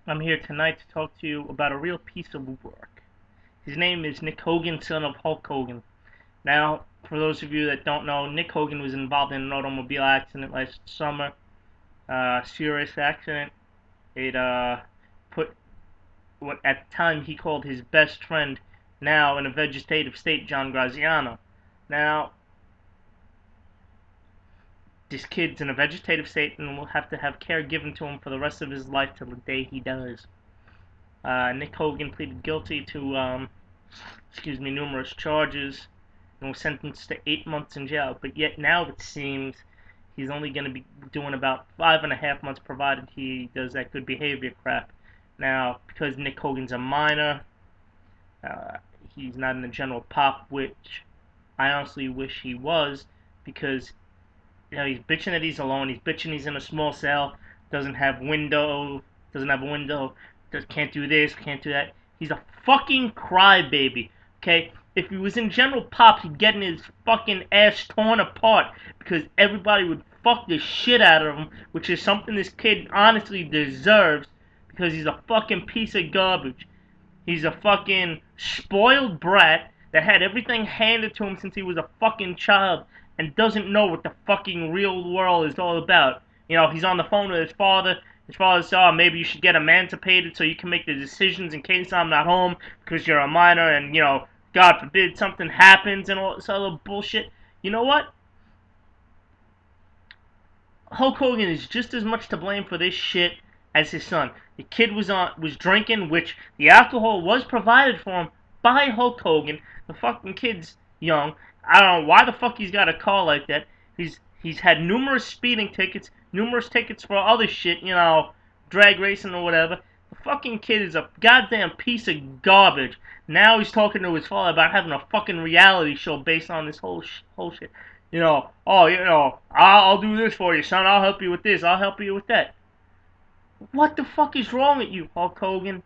I'm here tonight to talk to you about a real piece of work. His name is Nick Hogan, son of Hulk Hogan. Now, for those of you that don't know, Nick Hogan was involved in an automobile accident last summer. Serious accident. It put what at the time he called his best friend, now in a vegetative state, John Graziano. Now, this kid's in a vegetative state and will have to have care given to him for the rest of his life till the day he dies. Nick Hogan pleaded guilty to, numerous charges and was sentenced to 8 months in jail. But yet now it seems he's only going to be doing about 5.5 months, provided he does that good behavior crap. Now, because Nick Hogan's a minor, uh, he's not in the general pop, which I honestly wish he was, because he's bitching that he's alone. He's bitching he's in a small cell, doesn't have doesn't have a window, can't do this, can't do that. He's a fucking crybaby. Okay, if he was in general pop, he'd get his fucking ass torn apart because everybody would fuck the shit out of him, which is something this kid honestly deserves because he's a fucking piece of garbage. He's a fucking spoiled brat that had everything handed to him since he was a fucking child and doesn't know what the fucking real world is all about. He's on the phone with his father. His father says, oh, maybe you should get emancipated so you can make the decisions in case I'm not home because you're a minor and, God forbid something happens and all this other bullshit. You know what? Hulk Hogan is just as much to blame for this shit as his son. The kid was drinking, which the alcohol was provided for him by Hulk Hogan. The fucking kid's young. I don't know why the fuck he's got a car like that. He's had numerous speeding tickets, numerous tickets for other shit, drag racing or whatever. The fucking kid is a goddamn piece of garbage. Now he's talking to his father about having a fucking reality show based on this whole shit. I'll do this for you, son. I'll help you with this. I'll help you with that. What the fuck is wrong with you, Hulk Hogan?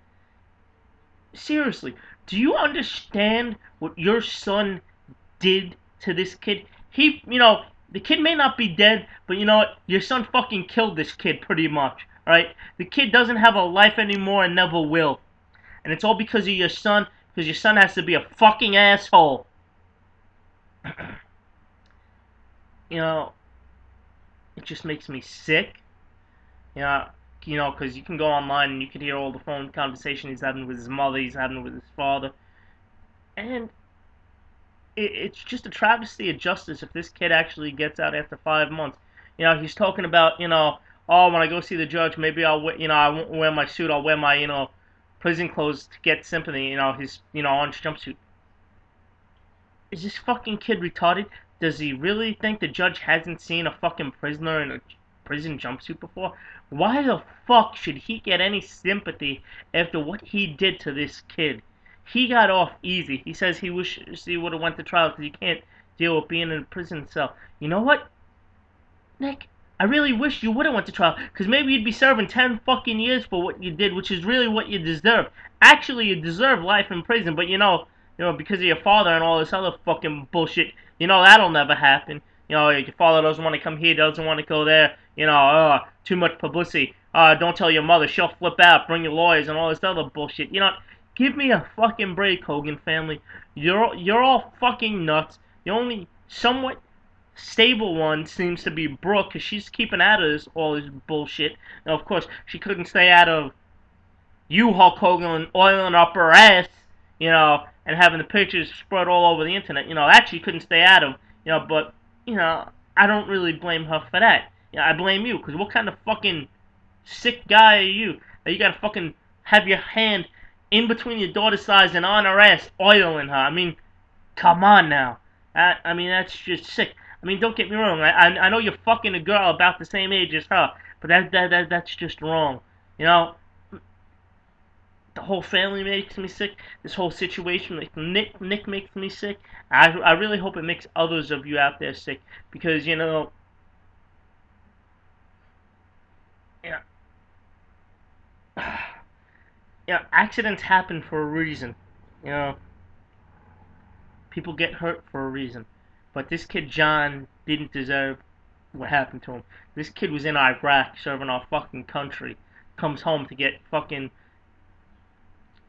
Seriously, do you understand what your son did to this kid? The kid may not be dead, but you know what? Your son fucking killed this kid pretty much, alright? The kid doesn't have a life anymore and never will. And it's all because of your son, because your son has to be a fucking asshole. you know, it just makes me sick. Because you can go online and you can hear all the phone conversation he's having with his mother, he's having with his father. And it's just a travesty of justice if this kid actually gets out after 5 months. He's talking about, oh, when I go see the judge, maybe I won't wear my suit, I'll wear my, prison clothes to get sympathy, his, orange jumpsuit. Is this fucking kid retarded? Does he really think the judge hasn't seen a fucking prisoner in a prison jumpsuit before? Why the fuck should he get any sympathy after what he did to this kid? He got off easy. He says he wishes he would have went to trial because he can't deal with being in a prison cell. You know what, Nick? I really wish you would have went to trial because maybe you'd be serving 10 fucking years for what you did, which is really what you deserve. Actually, you deserve life in prison, but because of your father and all this other fucking bullshit, that'll never happen. Your father doesn't want to come here, doesn't want to go there. Too much publicity. Don't tell your mother, she'll flip out. Bring your lawyers and all this other bullshit. Give me a fucking break, Hogan family. You're all fucking nuts. The only somewhat stable one seems to be Brooke, because she's keeping out of all this bullshit. Now, of course, she couldn't stay out of you, Hulk Hogan, oiling up her ass, and having the pictures spread all over the internet. That she couldn't stay out of, but, I don't really blame her for that. I blame you, because what kind of fucking sick guy are you? That you gotta fucking have your hand in between your daughter's thighs and on her ass, oiling her. I mean, come on now. That's just sick. Don't get me wrong. I know you're fucking a girl about the same age as her, but that's just wrong. You know, the whole family makes me sick. This whole situation, like Nick makes me sick. I really hope it makes others of you out there sick because yeah, accidents happen for a reason. You know, people get hurt for a reason. But this kid John didn't deserve what happened to him. This kid was in Iraq serving our fucking country. comes home to get fucking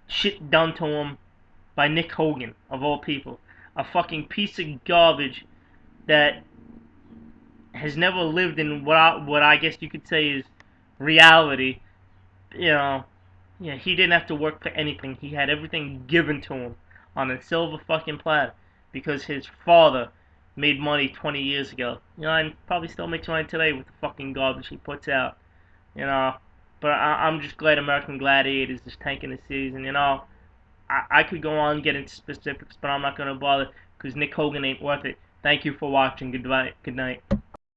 shit done to him by Nick Hogan, of all people. A fucking piece of garbage that has never lived in what I guess you could say is reality. You know, yeah, he didn't have to work for anything. He had everything given to him on a silver fucking platter because his father made money 20 years ago. You know, and probably still makes money today with the fucking garbage he puts out. You know, but I'm just glad American Gladiators is tanking the season. You know, I could go on and get into specifics, but I'm not gonna bother because Nick Hogan ain't worth it. Thank you for watching. Goodbye. Good night.